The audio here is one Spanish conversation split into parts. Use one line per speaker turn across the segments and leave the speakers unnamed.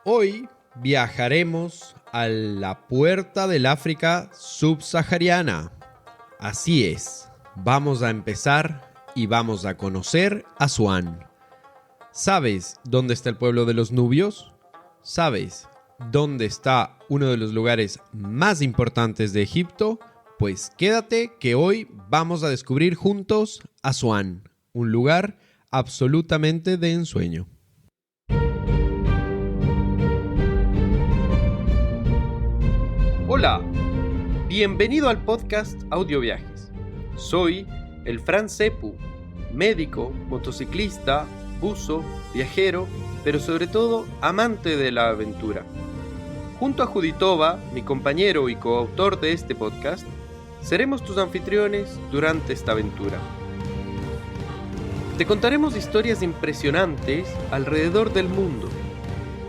Hoy viajaremos a la puerta del África subsahariana. Así es, vamos a empezar y vamos a conocer Asuán. ¿Sabes dónde está el pueblo de los nubios? ¿Sabes dónde está uno de los lugares más importantes de Egipto? Pues quédate que hoy vamos a descubrir juntos Asuán, un lugar absolutamente de ensueño. Hola, bienvenido al podcast Audio Viajes. Soy el Fran Sepu, médico, motociclista, buzo, viajero, pero sobre todo amante de la aventura. Junto a Juditova, mi compañero y coautor de este podcast, seremos tus anfitriones durante esta aventura. Te contaremos historias impresionantes alrededor del mundo.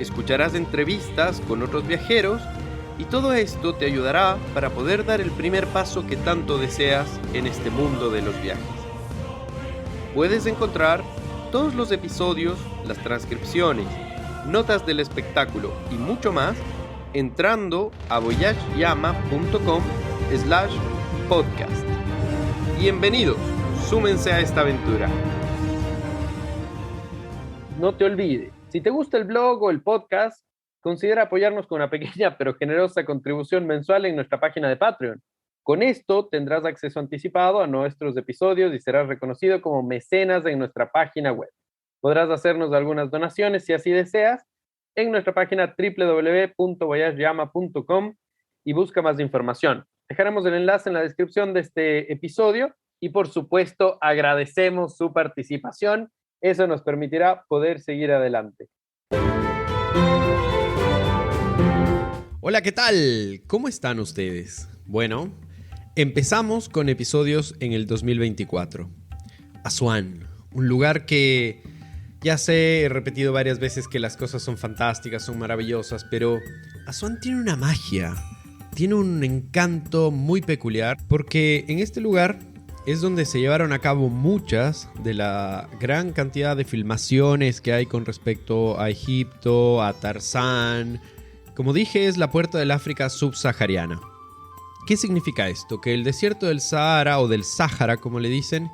Escucharás entrevistas con otros viajeros y todo esto te ayudará para poder dar el primer paso que tanto deseas en este mundo de los viajes. Puedes encontrar todos los episodios, las transcripciones, notas del espectáculo y mucho más entrando a voyageyama.com/podcast. Bienvenidos, súmense a esta aventura. No te olvides, si te gusta el blog o el podcast, considera apoyarnos con una pequeña pero generosa contribución mensual en nuestra página de Patreon. Con esto tendrás acceso anticipado a nuestros episodios y serás reconocido como mecenas en nuestra página web. Podrás hacernos algunas donaciones si así deseas en nuestra página www.voyageyama.com y busca más información. Dejaremos el enlace en la descripción de este episodio y por supuesto agradecemos su participación. Eso nos permitirá poder seguir adelante. Hola, ¿qué tal? ¿Cómo están ustedes? Bueno, empezamos con episodios en el 2024. Asuán, un lugar que ya sé, he repetido varias veces que las cosas son fantásticas, son maravillosas, pero Asuán tiene una magia, tiene un encanto muy peculiar, porque en este lugar es donde se llevaron a cabo muchas de la gran cantidad de filmaciones que hay con respecto a Egipto, a Tarzán. Como dije, es la puerta del África subsahariana. ¿Qué significa esto? Que el desierto del Sahara o del Sáhara, como le dicen,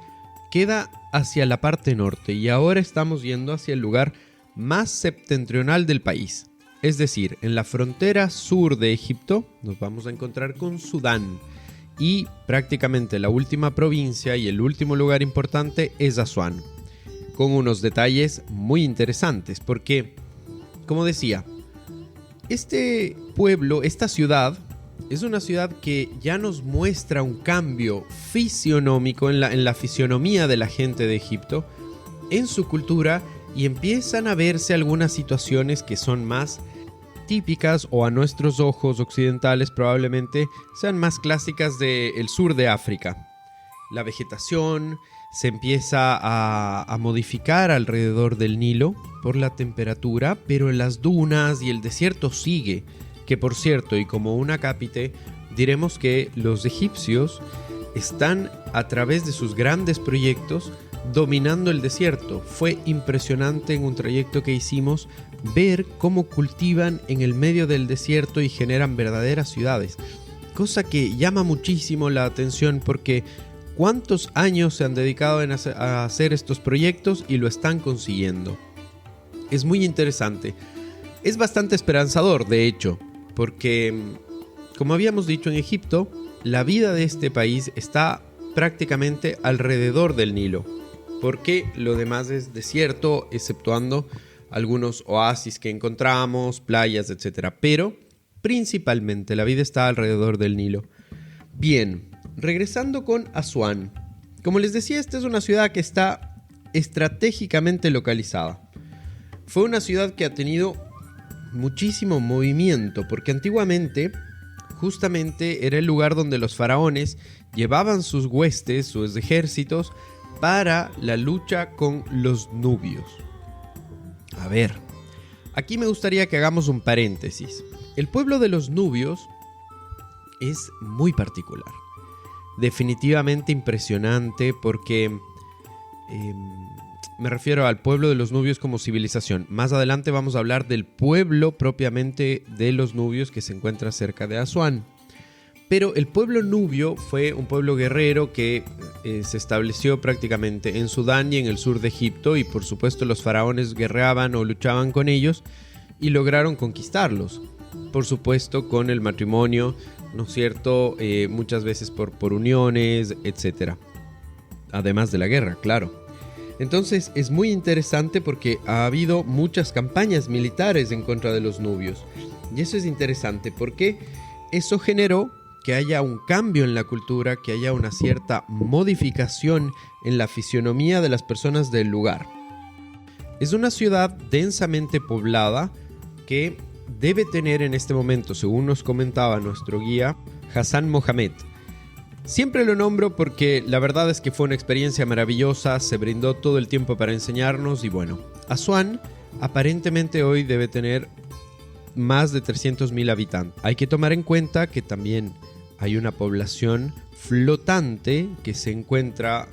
queda hacia la parte norte y ahora estamos yendo hacia el lugar más septentrional del país. Es decir, en la frontera sur de Egipto nos vamos a encontrar con Sudán y prácticamente la última provincia y el último lugar importante es Asuán, con unos detalles muy interesantes porque, como decía, este pueblo, esta ciudad, es una ciudad que ya nos muestra un cambio fisionómico en la fisionomía de la gente de Egipto, en su cultura, y empiezan a verse algunas situaciones que son más típicas o a nuestros ojos occidentales probablemente sean más clásicas del sur de África. La vegetación se empieza a modificar alrededor del Nilo por la temperatura, pero las dunas y el desierto sigue. Que por cierto, y como un acápite, diremos que los egipcios están a través de sus grandes proyectos dominando el desierto. Fue impresionante en un trayecto que hicimos ver cómo cultivan en el medio del desierto y generan verdaderas ciudades. Cosa que llama muchísimo la atención porque ¿cuántos años se han dedicado a hacer estos proyectos y lo están consiguiendo? Es muy interesante. Es bastante esperanzador, de hecho, porque, como habíamos dicho en Egipto, la vida de este país está prácticamente alrededor del Nilo, porque lo demás es desierto, exceptuando algunos oasis que encontramos, playas, etc. Pero, principalmente, la vida está alrededor del Nilo. Bien, regresando con Asuán. Como les decía, esta es una ciudad que está estratégicamente localizada. Fue una ciudad que ha tenido muchísimo movimiento, porque antiguamente justamente era el lugar donde los faraones llevaban sus huestes, sus ejércitos, para la lucha con los nubios. A ver, aquí me gustaría que hagamos un paréntesis. El pueblo de los nubios es muy particular, definitivamente impresionante porque me refiero al pueblo de los nubios como civilización. Más adelante vamos a hablar del pueblo propiamente de los nubios que se encuentra cerca de Asuán. Pero el pueblo nubio fue un pueblo guerrero que se estableció prácticamente en Sudán y en el sur de Egipto, y por supuesto los faraones guerreaban o luchaban con ellos y lograron conquistarlos. Por supuesto con el matrimonio, ¿no es cierto? Muchas veces por uniones, etc. Además de la guerra, claro. Entonces es muy interesante porque ha habido muchas campañas militares en contra de los nubios. Y eso es interesante porque eso generó que haya un cambio en la cultura, que haya una cierta modificación en la fisionomía de las personas del lugar. Es una ciudad densamente poblada que debe tener en este momento, según nos comentaba nuestro guía, Hassan Mohamed. Siempre lo nombro porque la verdad es que fue una experiencia maravillosa, se brindó todo el tiempo para enseñarnos y bueno, Asuán aparentemente hoy debe tener más de 300.000 habitantes. Hay que tomar en cuenta que también hay una población flotante que se encuentra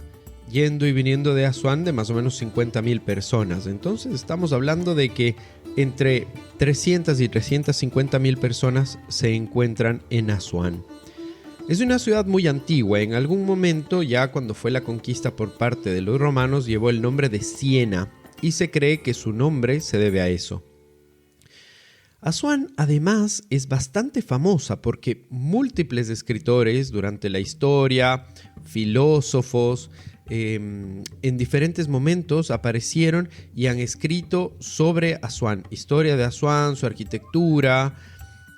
yendo y viniendo de Asuán de más o menos 50.000 personas. Entonces estamos hablando de que entre 300 y 350.000 personas se encuentran en Asuán. Es una ciudad muy antigua. En algún momento, ya cuando fue la conquista por parte de los romanos, llevó el nombre de Siena y se cree que su nombre se debe a eso. Asuán además es bastante famosa porque múltiples escritores durante la historia, filósofos, en diferentes momentos aparecieron y han escrito sobre Asuán, historia de Asuán, su arquitectura,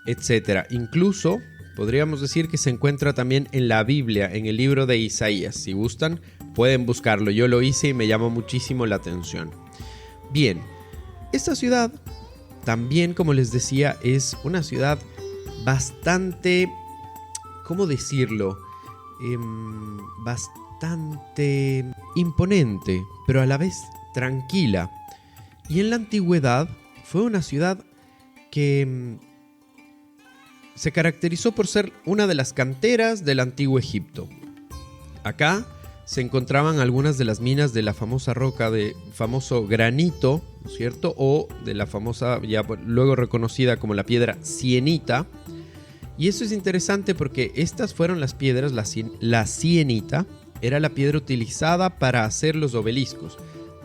etc. Incluso podríamos decir que se encuentra también en la Biblia, en el libro de Isaías. Si gustan, pueden buscarlo. Yo lo hice y me llamó muchísimo la atención. Bien, esta ciudad también, como les decía, es una ciudad bastante, ¿cómo decirlo? Bastante imponente, pero a la vez tranquila. Y en la antigüedad fue una ciudad que se caracterizó por ser una de las canteras del antiguo Egipto. Acá se encontraban algunas de las minas de la famosa roca de famoso granito, ¿no es cierto? O de la famosa, ya luego reconocida como la piedra sienita. Y eso es interesante porque estas fueron las piedras, la sienita era la piedra utilizada para hacer los obeliscos.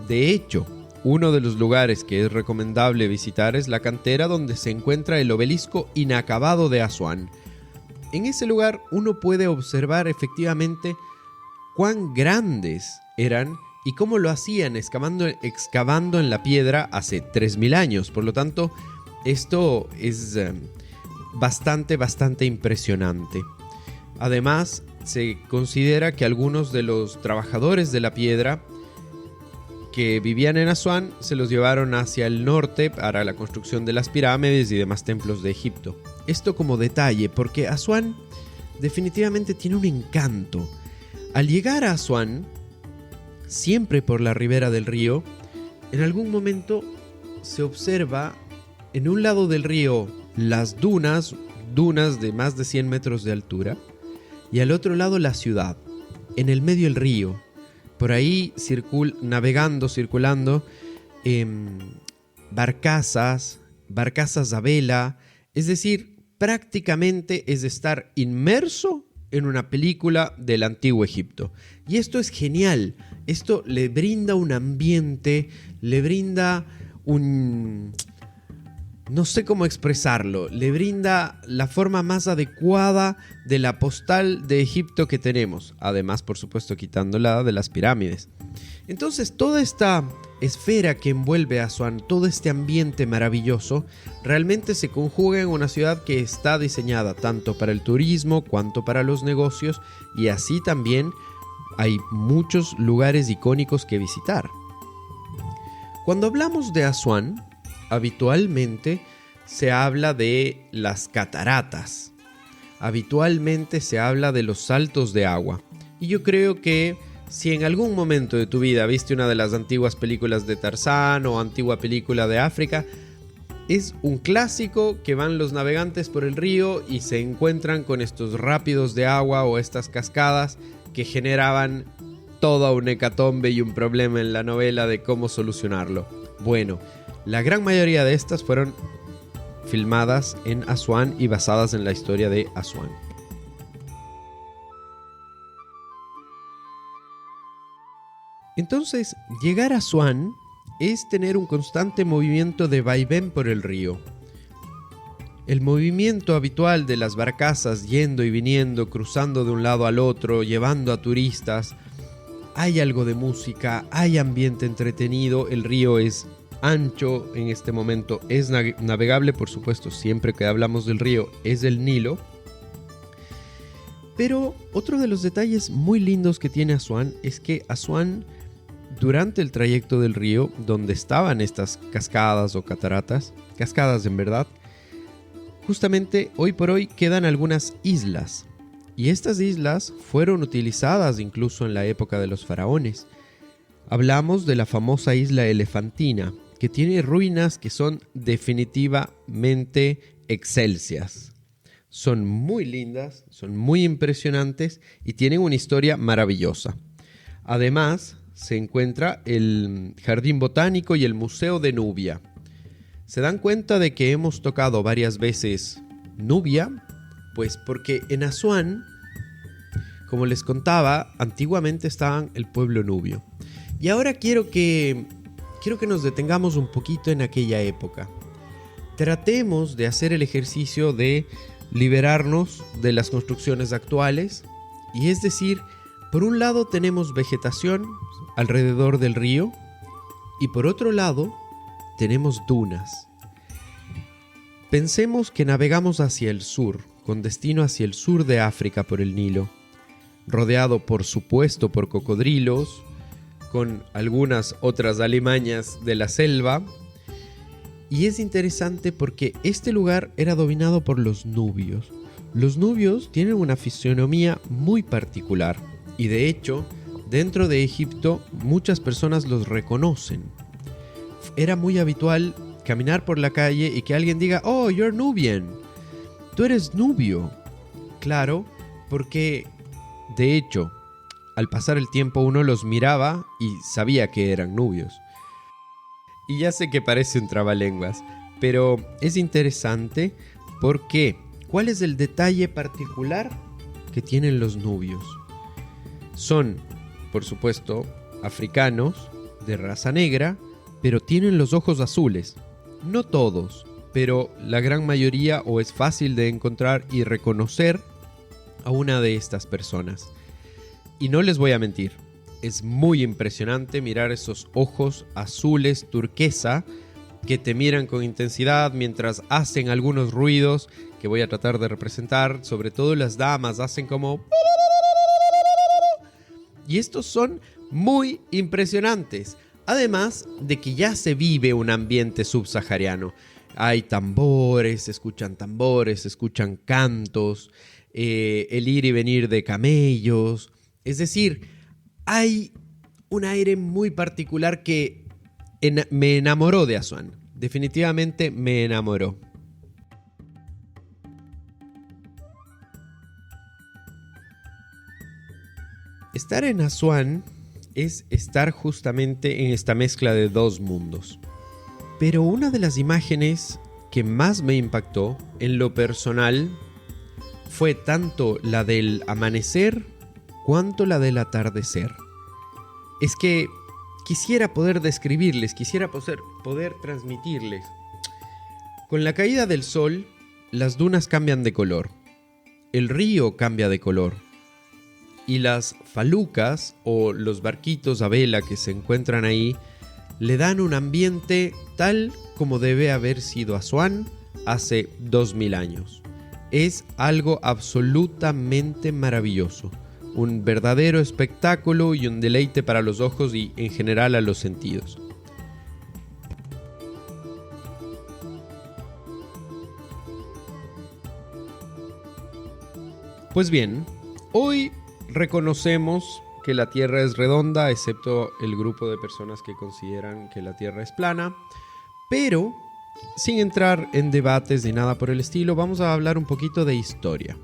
De hecho, uno de los lugares que es recomendable visitar es la cantera donde se encuentra el obelisco inacabado de Asuán. En ese lugar uno puede observar efectivamente cuán grandes eran y cómo lo hacían excavando en la piedra hace 3.000 años. Por lo tanto, esto es bastante impresionante. Además, se considera que algunos de los trabajadores de la piedra que vivían en Asuán se los llevaron hacia el norte para la construcción de las pirámides y demás templos de Egipto. Esto como detalle, porque Asuán definitivamente tiene un encanto. Al llegar a Asuán, siempre por la ribera del río, en algún momento se observa en un lado del río las dunas de más de 100 metros de altura, y al otro lado la ciudad, en el medio el río. Por ahí circulando barcazas a vela, es decir, prácticamente es estar inmerso en una película del antiguo Egipto. Y esto es genial, esto le brinda un ambiente, le brinda un... no sé cómo expresarlo, le brinda la forma más adecuada de la postal de Egipto que tenemos. Además, por supuesto, quitándola de las pirámides. Entonces, toda esta esfera que envuelve a Asuán, todo este ambiente maravilloso, realmente se conjuga en una ciudad que está diseñada tanto para el turismo cuanto para los negocios, y así también hay muchos lugares icónicos que visitar. Cuando hablamos de Asuán, habitualmente se habla de las cataratas, habitualmente se habla de los saltos de agua. Y yo creo que si en algún momento de tu vida viste una de las antiguas películas de Tarzán o antigua película de África, es un clásico que van los navegantes por el río y se encuentran con estos rápidos de agua o estas cascadas que generaban toda una hecatombe y un problema en la novela de cómo solucionarlo. Bueno, la gran mayoría de estas fueron filmadas en Asuán y basadas en la historia de Asuán. Entonces, llegar a Asuán es tener un constante movimiento de vaivén por el río. El movimiento habitual de las barcazas yendo y viniendo, cruzando de un lado al otro, llevando a turistas. Hay algo de música, hay ambiente entretenido, el río es ancho en este momento, es navegable, por supuesto, siempre que hablamos del río es el Nilo. Pero otro de los detalles muy lindos que tiene Asuán es que Asuán, durante el trayecto del río, donde estaban estas cascadas o cataratas, cascadas en verdad, justamente hoy por hoy quedan algunas islas. Y estas islas fueron utilizadas incluso en la época de los faraones. Hablamos de la famosa isla Elefantina, que tiene ruinas que son definitivamente excelsias. Son muy lindas, son muy impresionantes y tienen una historia maravillosa. Además, se encuentra el Jardín Botánico y el Museo de Nubia. ¿Se dan cuenta de que hemos tocado varias veces Nubia? Pues porque en Asuán, como les contaba, antiguamente estaba el pueblo nubio. Y ahora quiero que nos detengamos un poquito en aquella época. Tratemos de hacer el ejercicio de liberarnos de las construcciones actuales. Y es decir, por un lado tenemos vegetación alrededor del río y por otro lado tenemos dunas. Pensemos que navegamos hacia el sur, con destino hacia el sur de África por el Nilo, rodeado por supuesto por cocodrilos, con algunas otras alimañas de la selva. Y es interesante porque este lugar era dominado por los nubios. Los nubios tienen una fisionomía muy particular y de hecho, dentro de Egipto muchas personas los reconocen. Era muy habitual caminar por la calle y que alguien diga: "Oh, you're Nubian, tú eres nubio". Claro, porque de hecho, al pasar el tiempo uno los miraba y sabía que eran nubios. Y ya sé que parece un trabalenguas, pero es interesante porque ¿cuál es el detalle particular que tienen los nubios? Son, por supuesto, africanos de raza negra, pero tienen los ojos azules. No todos, pero la gran mayoría, o es fácil de encontrar y reconocer a una de estas personas. Y no les voy a mentir, es muy impresionante mirar esos ojos azules turquesa que te miran con intensidad mientras hacen algunos ruidos que voy a tratar de representar. Sobre todo las damas hacen como... Y estos son muy impresionantes. Además de que ya se vive un ambiente subsahariano. Hay tambores, se escuchan cantos, el ir y venir de camellos. Es decir, hay un aire muy particular que me enamoró de Asuán. Definitivamente me enamoró. Estar en Asuán es estar justamente en esta mezcla de dos mundos. Pero una de las imágenes que más me impactó en lo personal fue tanto la del amanecer cuanto la del atardecer. Es que quisiera poder describirles, quisiera poder transmitirles. Con la caída del sol, las dunas cambian de color, el río cambia de color, y las falucas o los barquitos a vela que se encuentran ahí le dan un ambiente tal como debe haber sido Asuán hace 2000 años. Es algo absolutamente maravilloso, un verdadero espectáculo y un deleite para los ojos y en general a los sentidos. Pues bien, hoy reconocemos que la Tierra es redonda, excepto el grupo de personas que consideran que la Tierra es plana, pero sin entrar en debates ni nada por el estilo, vamos a hablar un poquito de historia.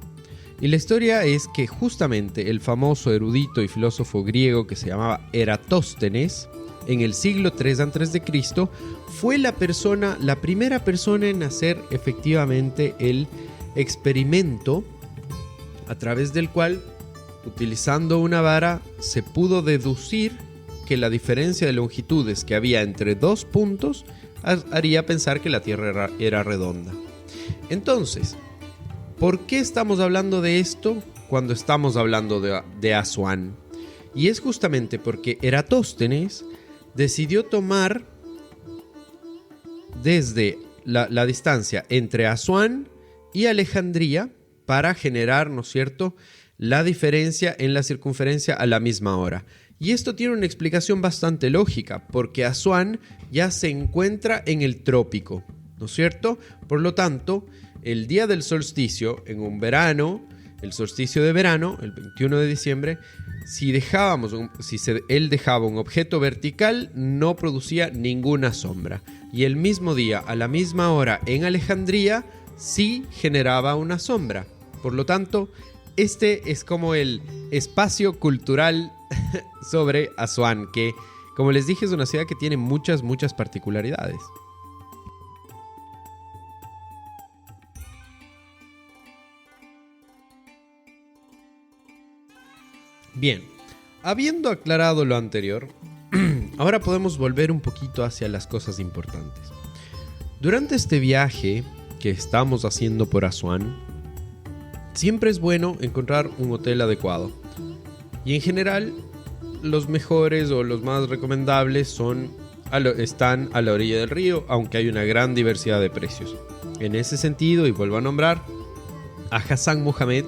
Y la historia es que justamente el famoso erudito y filósofo griego que se llamaba Eratóstenes, en el siglo III a.C., fue la primera persona en hacer efectivamente el experimento a través del cual, utilizando una vara, se pudo deducir que la diferencia de longitudes que había entre dos puntos haría pensar que la Tierra era redonda. Entonces, ¿por qué estamos hablando de esto cuando estamos hablando de Asuán? Y es justamente porque Eratóstenes decidió tomar desde la distancia entre Asuán y Alejandría para generar, ¿no es cierto?, la diferencia en la circunferencia a la misma hora. Y esto tiene una explicación bastante lógica, porque Asuán ya se encuentra en el trópico, ¿no es cierto? Por lo tanto, el día del solsticio, en un verano, el solsticio de verano, el 21 de diciembre, si él dejaba un objeto vertical, no producía ninguna sombra. Y el mismo día, a la misma hora, en Alejandría, sí generaba una sombra. Por lo tanto, este es como el espacio cultural sobre Asuán, que, como les dije, es una ciudad que tiene muchas particularidades. Bien, habiendo aclarado lo anterior, ahora podemos volver un poquito hacia las cosas importantes. Durante este viaje que estamos haciendo por Asuán, siempre es bueno encontrar un hotel adecuado. Y en general, los mejores o los más recomendables están a la orilla del río, aunque hay una gran diversidad de precios. En ese sentido, y vuelvo a nombrar, a Hassan Mohamed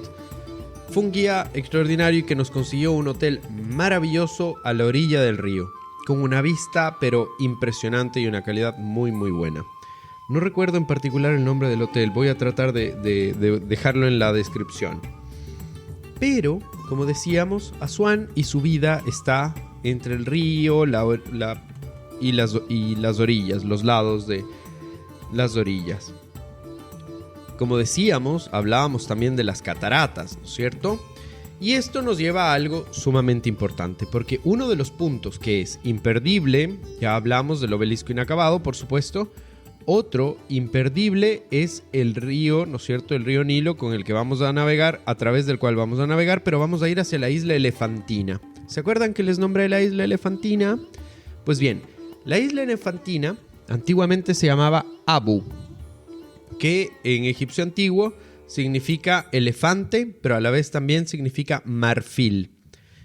fue un guía extraordinario y que nos consiguió un hotel maravilloso a la orilla del río, con una vista pero impresionante y una calidad muy buena. No recuerdo en particular el nombre del hotel, voy a tratar de dejarlo en la descripción. Pero, como decíamos, Asuán y su vida está entre el río y las orillas, los lados de las orillas. Como decíamos, hablábamos también de las cataratas, ¿no es cierto? Y esto nos lleva a algo sumamente importante, porque uno de los puntos que es imperdible, ya hablamos del obelisco inacabado, por supuesto. Otro imperdible es el río, ¿no es cierto? El río Nilo con el que vamos a navegar, a través del cual vamos a navegar, pero vamos a ir hacia la isla Elefantina. ¿Se acuerdan que les nombré la isla Elefantina? Pues bien, la isla Elefantina antiguamente se llamaba Abu, que en egipcio antiguo significa elefante, pero a la vez también significa marfil.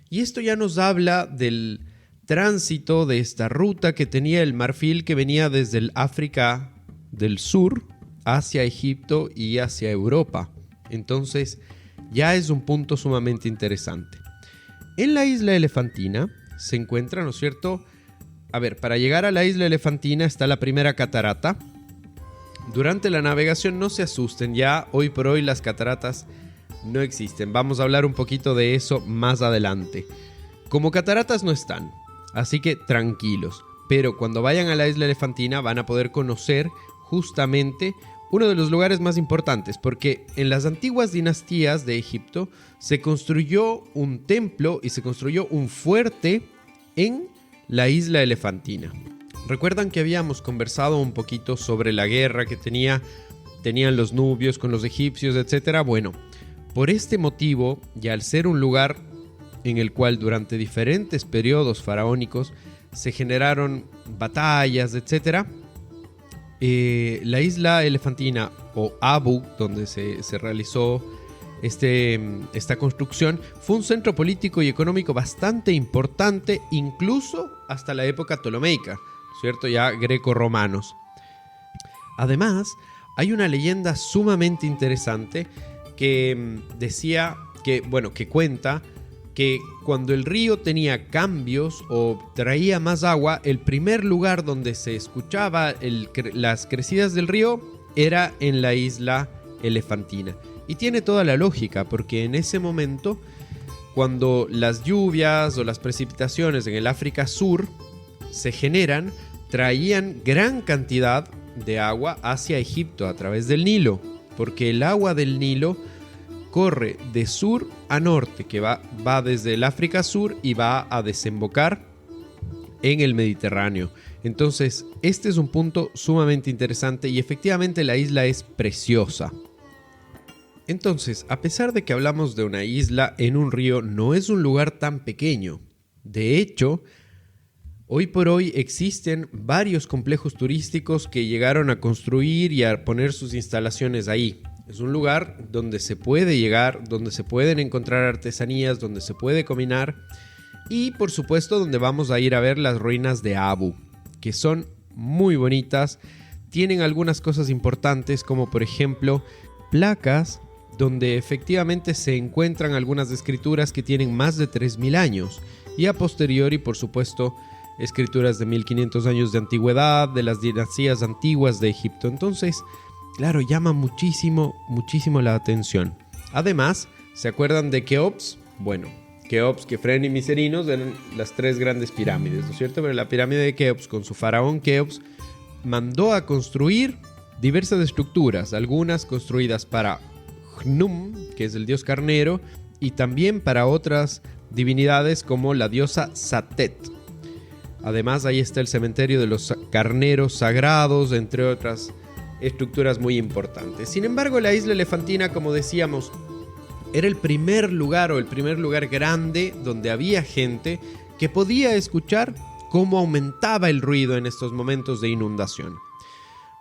Y esto ya nos habla del tránsito de esta ruta que tenía el marfil, que venía desde el África del Sur hacia Egipto y hacia Europa. Entonces ya es un punto sumamente interesante. En la isla Elefantina se encuentra, ¿no es cierto? A ver, para llegar a la isla Elefantina está la primera catarata. Durante la navegación no se asusten, ya hoy por hoy las cataratas no existen. Vamos a hablar un poquito de eso más adelante. Como cataratas no están, así que tranquilos. Pero cuando vayan a la isla Elefantina van a poder conocer justamente uno de los lugares más importantes, porque en las antiguas dinastías de Egipto se construyó un templo y se construyó un fuerte en la isla Elefantina. Recuerdan que habíamos conversado un poquito sobre la guerra que tenían los nubios con los egipcios, etc. Bueno, por este motivo, y al ser un lugar en el cual durante diferentes periodos faraónicos se generaron batallas, etc., la isla Elefantina o Abu, donde se realizó esta construcción, fue un centro político y económico bastante importante, incluso hasta la época ptolemaica, ¿cierto? Ya greco-romanos. Además, hay una leyenda sumamente interesante que que cuenta que cuando el río tenía cambios o traía más agua, el primer lugar donde se escuchaba las crecidas del río era en la isla Elefantina. Y tiene toda la lógica, porque en ese momento, cuando las lluvias o las precipitaciones en el África Sur se generan, traían gran cantidad de agua hacia Egipto a través del Nilo, porque el agua del Nilo corre de sur a norte, que va desde el África Sur y va a desembocar en el Mediterráneo. Entonces, este es un punto sumamente interesante y efectivamente la isla es preciosa. Entonces, a pesar de que hablamos de una isla en un río, no es un lugar tan pequeño. De hecho, hoy por hoy existen varios complejos turísticos que llegaron a construir y a poner sus instalaciones ahí. Es un lugar donde se puede llegar, donde se pueden encontrar artesanías, donde se puede caminar y por supuesto donde vamos a ir a ver las ruinas de Abu, que son muy bonitas. Tienen algunas cosas importantes como por ejemplo placas donde efectivamente se encuentran algunas escrituras que tienen más de 3000 años y a posteriori por supuesto escrituras de 1500 años de antigüedad, de las dinastías antiguas de Egipto. Entonces, claro, llama muchísimo la atención. Además, ¿se acuerdan de Keops? Bueno, Keops, Kefren y Miserinos eran las tres grandes pirámides, ¿no es cierto? Pero la pirámide de Keops, con su faraón Keops, mandó a construir diversas estructuras, algunas construidas para Hnum, que es el dios carnero, y también para otras divinidades como la diosa Satet. Además, ahí está el cementerio de los carneros sagrados, entre otras estructuras muy importantes. Sin embargo, la isla elefantina, como decíamos, era el primer lugar grande donde había gente que podía escuchar cómo aumentaba el ruido en estos momentos de inundación.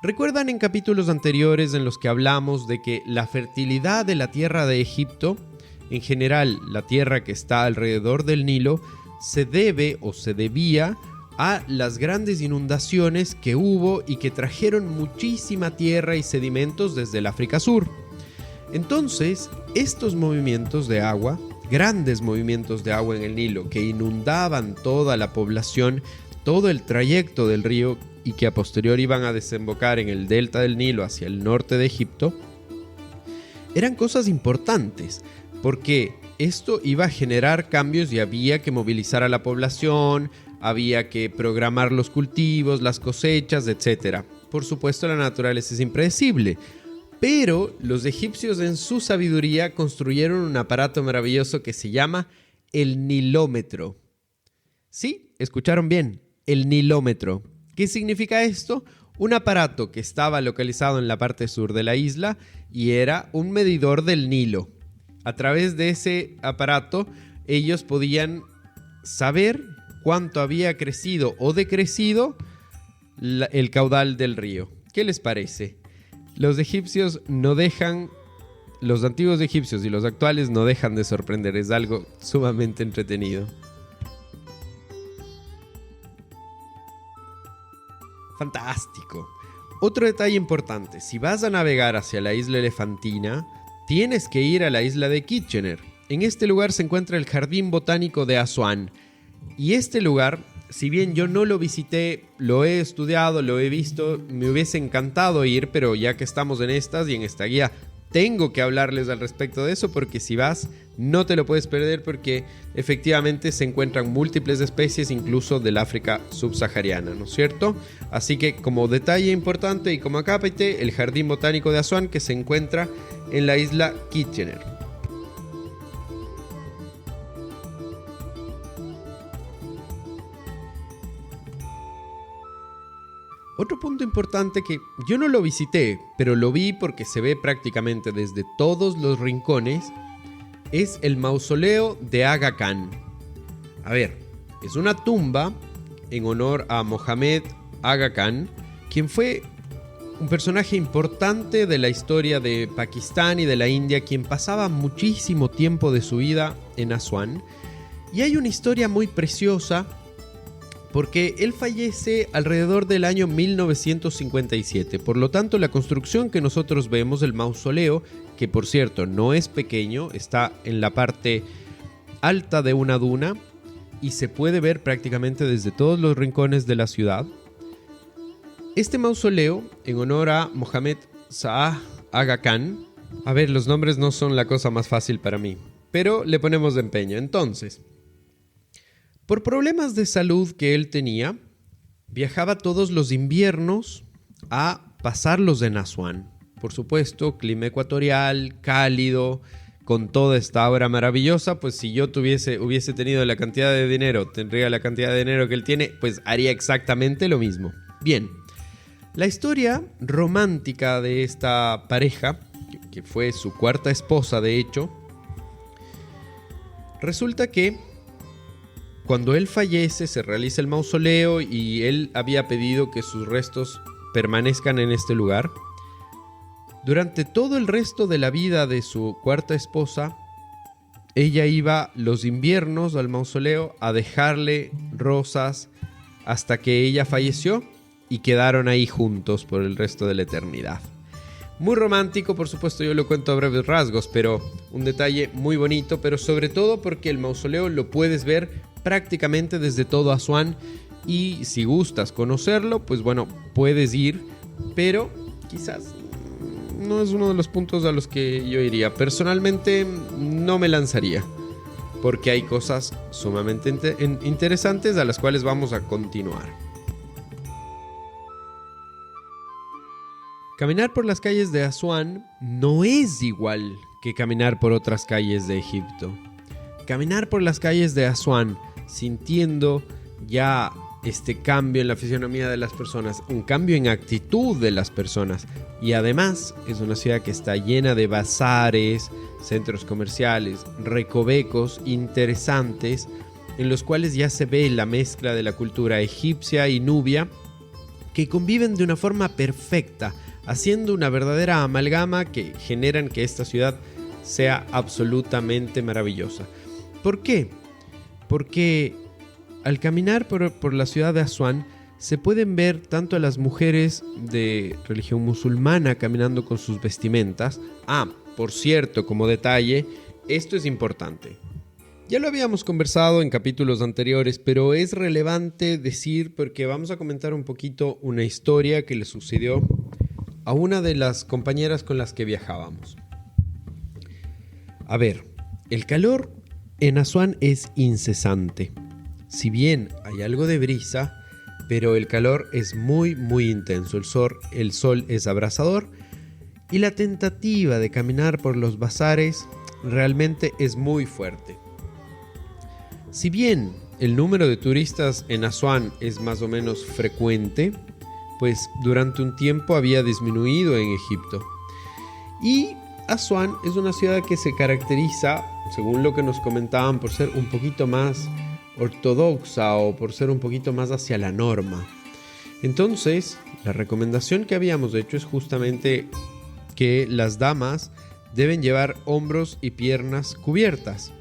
¿Recuerdan en capítulos anteriores en los que hablamos de que la fertilidad de la tierra de Egipto, en general la tierra que está alrededor del Nilo, se debe o se debía a las grandes inundaciones que hubo y que trajeron muchísima tierra y sedimentos desde el África Sur? Entonces, estos movimientos de agua, grandes movimientos de agua en el Nilo que inundaban toda la población, todo el trayecto del río y que a posteriori iban a desembocar en el delta del Nilo hacia el norte de Egipto, eran cosas importantes porque esto iba a generar cambios y había que movilizar a la población, había que programar los cultivos, las cosechas, etc. Por supuesto, la naturaleza es impredecible, pero los egipcios en su sabiduría construyeron un aparato maravilloso que se llama el nilómetro. Sí, escucharon bien, el nilómetro. ¿Qué significa esto? Un aparato que estaba localizado en la parte sur de la isla y era un medidor del Nilo. A través de ese aparato, ellos podían saber cuánto había crecido o decrecido el caudal del río. ¿Qué les parece? Los antiguos egipcios y los actuales no dejan de sorprender. Es algo sumamente entretenido. Fantástico. Otro detalle importante, si vas a navegar hacia la isla elefantina, tienes que ir a la isla de Kitchener. En este lugar se encuentra el Jardín Botánico de Asuán. Y este lugar, si bien yo no lo visité, lo he estudiado, lo he visto, me hubiese encantado ir, pero ya que estamos en estas y en esta guía, tengo que hablarles al respecto de eso porque si vas, no te lo puedes perder porque efectivamente se encuentran múltiples especies incluso del África subsahariana, ¿no es cierto? Así que como detalle importante y como acápite, el Jardín Botánico de Asuán que se encuentra en la isla Kitchener. Otro punto importante que yo no lo visité, pero lo vi porque se ve prácticamente desde todos los rincones, es el mausoleo de Aga Khan. A ver, es una tumba en honor a Mohammed Aga Khan, quien fue un personaje importante de la historia de Pakistán y de la India, quien pasaba muchísimo tiempo de su vida en Asuán. Y hay una historia muy preciosa porque él fallece alrededor del año 1957. Por lo tanto, la construcción que nosotros vemos, el mausoleo, que por cierto no es pequeño, está en la parte alta de una duna y se puede ver prácticamente desde todos los rincones de la ciudad. Este mausoleo, en honor a Mohammed Shah Aga Khan, a ver, los nombres no son la cosa más fácil para mí, pero le ponemos de empeño. Entonces, por problemas de salud que él tenía, viajaba todos los inviernos a pasarlos en Asuán. Por supuesto, clima ecuatorial, cálido, con toda esta obra maravillosa, pues si yo hubiese tenido la cantidad de dinero, tendría la cantidad de dinero que él tiene, pues haría exactamente lo mismo. Bien, la historia romántica de esta pareja, que fue su cuarta esposa de hecho, resulta que cuando él fallece se realiza el mausoleo y él había pedido que sus restos permanezcan en este lugar. Durante todo el resto de la vida de su cuarta esposa, ella iba los inviernos al mausoleo a dejarle rosas hasta que ella falleció y quedaron ahí juntos por el resto de la eternidad. Muy romántico, por supuesto, yo lo cuento a breves rasgos, pero un detalle muy bonito, pero sobre todo porque el mausoleo lo puedes ver prácticamente desde todo Asuán y si gustas conocerlo, pues bueno, puedes ir, pero quizás no es uno de los puntos a los que yo iría. Personalmente no me lanzaría, porque hay cosas sumamente interesantes a las cuales vamos a continuar. Caminar por las calles de Asuán no es igual que caminar por otras calles de Egipto. Caminar por las calles de Asuán sintiendo ya este cambio en la fisionomía de las personas, un cambio en actitud de las personas, y además es una ciudad que está llena de bazares, centros comerciales, recovecos interesantes en los cuales ya se ve la mezcla de la cultura egipcia y nubia que conviven de una forma perfecta, haciendo una verdadera amalgama que generan que esta ciudad sea absolutamente maravillosa. ¿Por qué? Porque al caminar por la ciudad de Asuán se pueden ver tanto a las mujeres de religión musulmana caminando con sus vestimentas. Por cierto, como detalle, esto es importante. Ya lo habíamos conversado en capítulos anteriores, pero es relevante decir porque vamos a comentar un poquito una historia que le sucedió a una de las compañeras con las que viajábamos. A ver, el calor en Asuán es incesante. Si bien hay algo de brisa, pero el calor es muy intenso. El sol es abrasador y la tentativa de caminar por los bazares realmente es muy fuerte. Si bien el número de turistas en Asuán es más o menos frecuente, pues durante un tiempo había disminuido en Egipto. Y Asuán es una ciudad que se caracteriza, según lo que nos comentaban, por ser un poquito más ortodoxa o por ser un poquito más hacia la norma. Entonces, la recomendación que habíamos hecho es justamente que las damas deben llevar hombros y piernas cubiertas.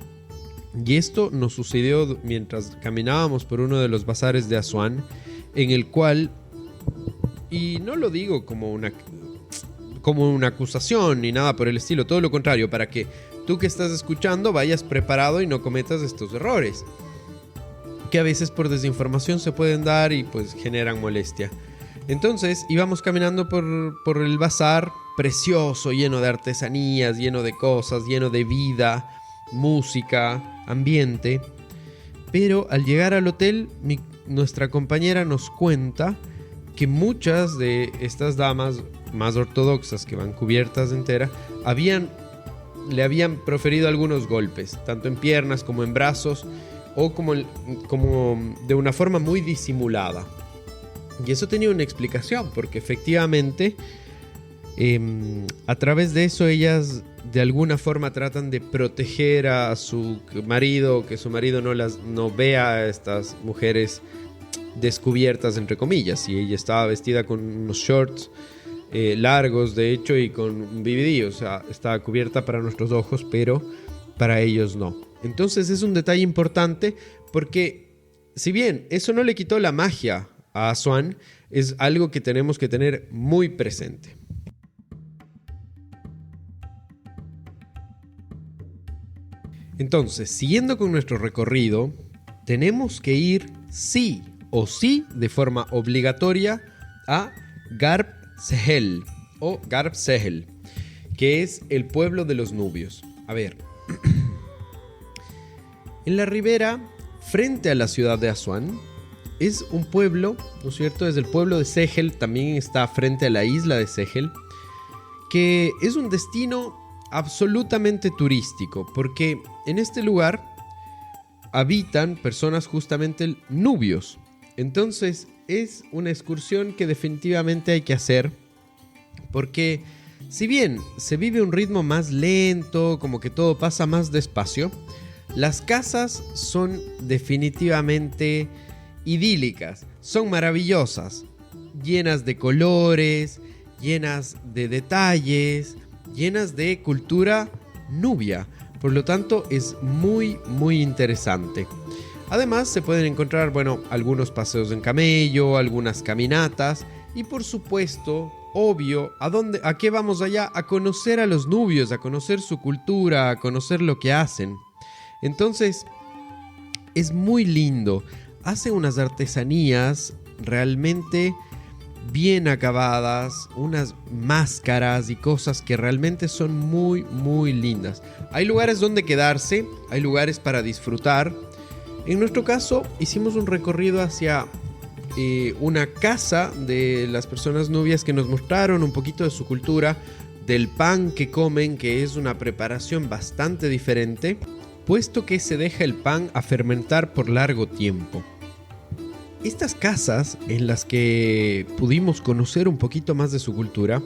Y esto nos sucedió mientras caminábamos por uno de los bazares de Asuán, en el cual, y no lo digo como una acusación ni nada por el estilo, todo lo contrario, para que tú que estás escuchando vayas preparado y no cometas estos errores, que a veces por desinformación se pueden dar y pues generan molestia. Entonces íbamos caminando por el bazar precioso, lleno de artesanías, lleno de cosas, lleno de vida, música, ambiente. Pero al llegar al hotel, nuestra compañera nos cuenta que muchas de estas damas más ortodoxas que van cubiertas entera le habían proferido algunos golpes, tanto en piernas como en brazos, o como de una forma muy disimulada. Y eso tenía una explicación, porque efectivamente a través de eso ellas de alguna forma tratan de proteger a su marido, que su marido no vea a estas mujeres descubiertas entre comillas. Y ella estaba vestida con unos shorts largos de hecho y con un BVD, o sea, estaba cubierta para nuestros ojos, pero para ellos no. Entonces es un detalle importante porque si bien eso no le quitó la magia a Asuán, es algo que tenemos que tener muy presente. Entonces, siguiendo con nuestro recorrido, tenemos que ir sí o sí de forma obligatoria a Garb Sehel o Garb Sehel, que es el pueblo de los nubios. A ver, en la ribera, frente a la ciudad de Asuán, es un pueblo, ¿no es cierto? Es el pueblo de Sehel, también está frente a la isla de Sehel, que es un destino absolutamente turístico, porque en este lugar habitan personas justamente nubios. Entonces es una excursión que definitivamente hay que hacer, porque si bien se vive un ritmo más lento, como que todo pasa más despacio, las casas son definitivamente idílicas, son maravillosas, llenas de colores, llenas de detalles, llenas de cultura nubia. Por lo tanto, es muy, muy interesante. Además, se pueden encontrar, algunos paseos en camello, algunas caminatas y, por supuesto, obvio, ¿a qué vamos allá? A conocer a los nubios, a conocer su cultura, a conocer lo que hacen. Entonces, es muy lindo. Hacen unas artesanías realmente bien acabadas, unas máscaras y cosas que realmente son muy, muy lindas. Hay lugares donde quedarse, hay lugares para disfrutar. En nuestro caso, hicimos un recorrido hacia una casa de las personas nubias que nos mostraron un poquito de su cultura, del pan que comen, que es una preparación bastante diferente, puesto que se deja el pan a fermentar por largo tiempo. Estas casas en las que pudimos conocer un poquito más de su cultura,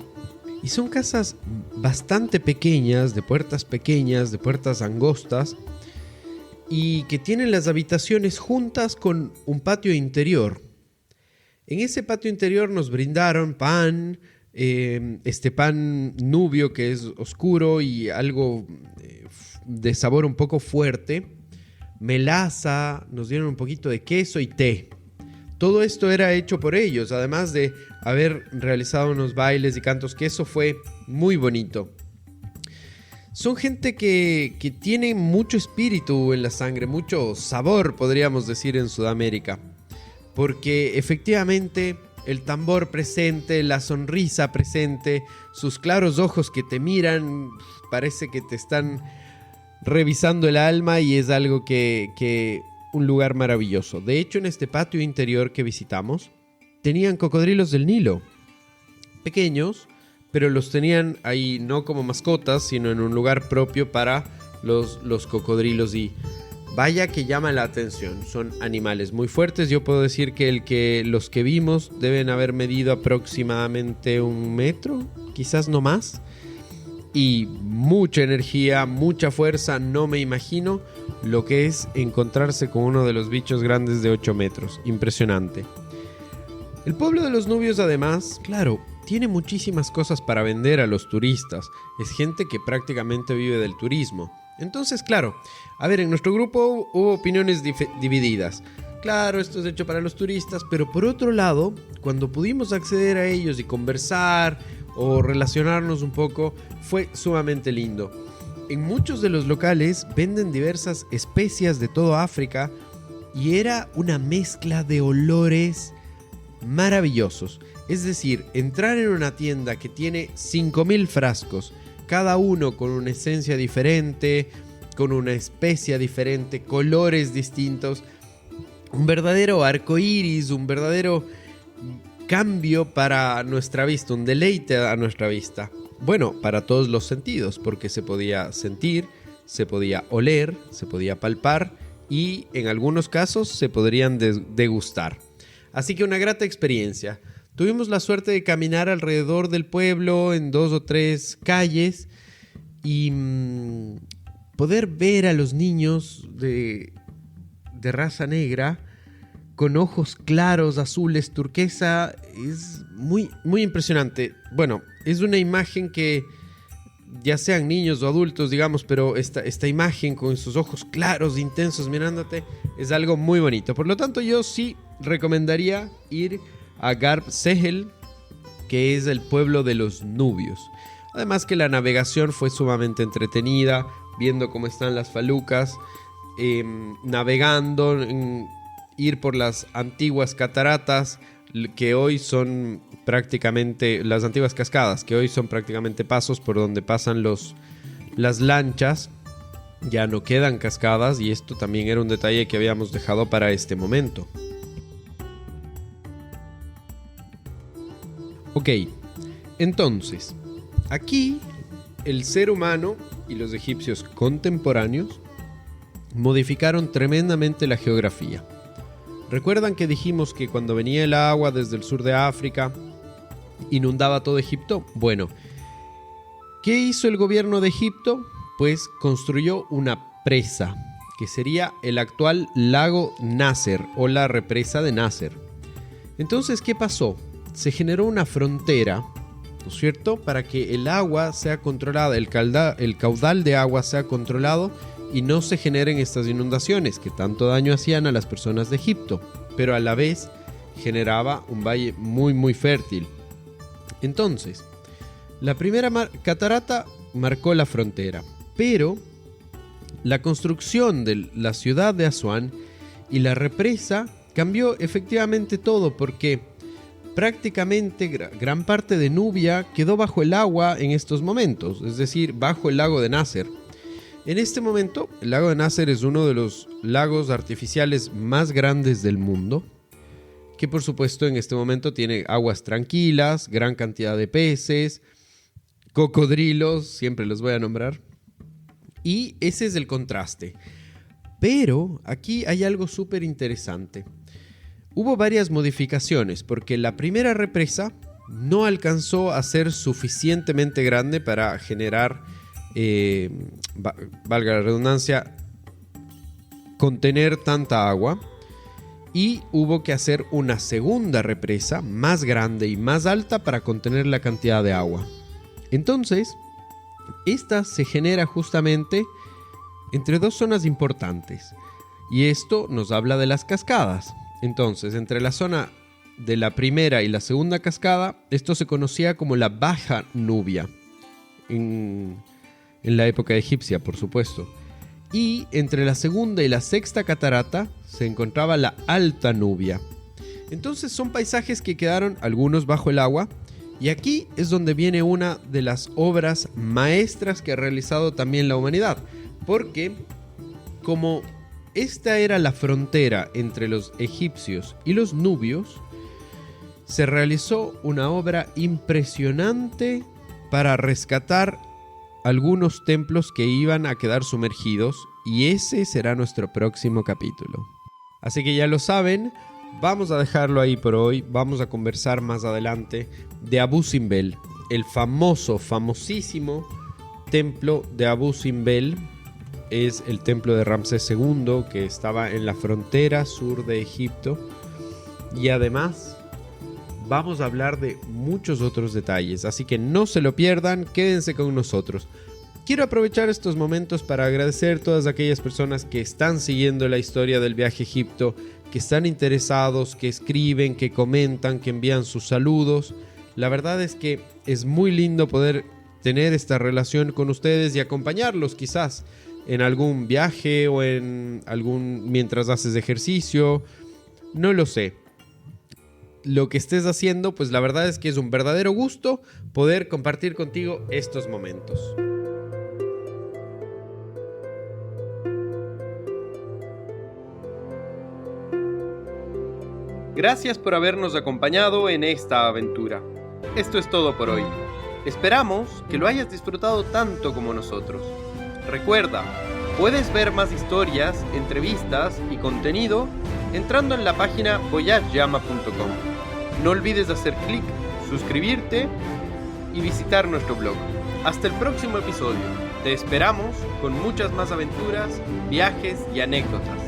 y son casas bastante pequeñas, de puertas angostas, y que tienen las habitaciones juntas con un patio interior. En ese patio interior nos brindaron pan, este pan nubio que es oscuro y algo de sabor un poco fuerte, melaza, nos dieron un poquito de queso y té. Todo esto era hecho por ellos, además de haber realizado unos bailes y cantos, que eso fue muy bonito. Son gente que tiene mucho espíritu en la sangre, mucho sabor, podríamos decir, en Sudamérica. Porque efectivamente el tambor presente, la sonrisa presente, sus claros ojos que te miran, parece que te están revisando el alma, y es algo que un lugar maravilloso. De hecho, en este patio interior que visitamos, tenían cocodrilos del Nilo, pequeños, pero los tenían ahí no como mascotas, sino en un lugar propio para los cocodrilos, y vaya que llama la atención. Son animales muy fuertes. Yo puedo decir que los que vimos deben haber medido aproximadamente 1 metro, quizás no más, y mucha energía, mucha fuerza. No me imagino lo que es encontrarse con uno de los bichos grandes de 8 metros. Impresionante. El pueblo de los nubios, además, claro, tiene muchísimas cosas para vender a los turistas. Es gente que prácticamente vive del turismo. Entonces, claro, en nuestro grupo hubo opiniones divididas. Claro, esto es hecho para los turistas, pero por otro lado, cuando pudimos acceder a ellos y conversar o relacionarnos un poco, fue sumamente lindo. En muchos de los locales venden diversas especias de toda África, y era una mezcla de olores maravillosos. Es decir, entrar en una tienda que tiene 5.000 frascos, cada uno con una esencia diferente, con una especia diferente, colores distintos, un verdadero arco iris, un verdadero cambio para nuestra vista, un deleite a nuestra vista. Bueno, para todos los sentidos, porque se podía sentir, se podía oler, se podía palpar y en algunos casos se podrían degustar. Así que una grata experiencia. Tuvimos la suerte de caminar alrededor del pueblo en 2 o 3 calles y poder ver a los niños de raza negra con ojos claros, azules, turquesa, es muy, muy impresionante. Bueno, es una imagen que, ya sean niños o adultos, digamos, pero esta imagen con sus ojos claros, intensos, mirándote, es algo muy bonito. Por lo tanto, yo sí recomendaría ir a Garb Sehel, que es el pueblo de los nubios. Además que la navegación fue sumamente entretenida, viendo cómo están las falucas, navegando, ir por las antiguas cataratas, que hoy son prácticamente las antiguas cascadas, que hoy son prácticamente pasos por donde pasan las lanchas. Ya no quedan cascadas, y esto también era un detalle que habíamos dejado para este momento. Ok, entonces, aquí el ser humano y los egipcios contemporáneos modificaron tremendamente la geografía. ¿Recuerdan que dijimos que cuando venía el agua desde el sur de África inundaba todo Egipto? Bueno, ¿qué hizo el gobierno de Egipto? Pues construyó una presa, que sería el actual lago Nasser o la represa de Nasser. Entonces, ¿qué pasó? Se generó una frontera, ¿no es cierto?, para que el agua sea controlada, el caudal de agua sea controlado y no se generen estas inundaciones que tanto daño hacían a las personas de Egipto, pero a la vez generaba un valle muy muy fértil. Entonces, la primera catarata marcó la frontera, pero la construcción de la ciudad de Asuán y la represa cambió efectivamente todo, porque prácticamente gran parte de Nubia quedó bajo el agua en estos momentos, es decir, bajo el lago de Nasser. En este momento, el lago de Nasser es uno de los lagos artificiales más grandes del mundo, que por supuesto en este momento tiene aguas tranquilas, gran cantidad de peces, cocodrilos, siempre los voy a nombrar, y ese es el contraste. Pero aquí hay algo súper interesante. Hubo varias modificaciones porque la primera represa no alcanzó a ser suficientemente grande para generar, valga la redundancia, contener tanta agua, y hubo que hacer una segunda represa más grande y más alta para contener la cantidad de agua. Entonces, esta se genera justamente entre dos zonas importantes, y esto nos habla de las cascadas. Entonces, entre la zona de la primera y la segunda cascada, esto se conocía como la Baja Nubia, en la época egipcia, por supuesto. Y entre la segunda y la sexta catarata se encontraba la Alta Nubia. Entonces son paisajes que quedaron algunos bajo el agua, y aquí es donde viene una de las obras maestras que ha realizado también la humanidad, porque como esta era la frontera entre los egipcios y los nubios, se realizó una obra impresionante para rescatar algunos templos que iban a quedar sumergidos, y ese será nuestro próximo capítulo. Así que ya lo saben, vamos a dejarlo ahí por hoy. Vamos a conversar más adelante de Abu Simbel, el famosísimo templo de Abu Simbel. Es el templo de Ramsés II, que estaba en la frontera sur de Egipto, y además vamos a hablar de muchos otros detalles, así que no se lo pierdan, quédense con nosotros. Quiero aprovechar estos momentos para agradecer a todas aquellas personas que están siguiendo la historia del viaje a Egipto, que están interesados, que escriben, que comentan, que envían sus saludos. La verdad es que es muy lindo poder tener esta relación con ustedes y acompañarlos quizás en algún viaje o mientras haces ejercicio, no lo sé. Lo que estés haciendo, pues la verdad es que es un verdadero gusto poder compartir contigo estos momentos. Gracias por habernos acompañado en esta aventura. Esto es todo por hoy. Esperamos que lo hayas disfrutado tanto como nosotros. Recuerda, puedes ver más historias, entrevistas y contenido entrando en la página voyageyama.com. No olvides hacer clic, suscribirte y visitar nuestro blog. Hasta el próximo episodio. Te esperamos con muchas más aventuras, viajes y anécdotas.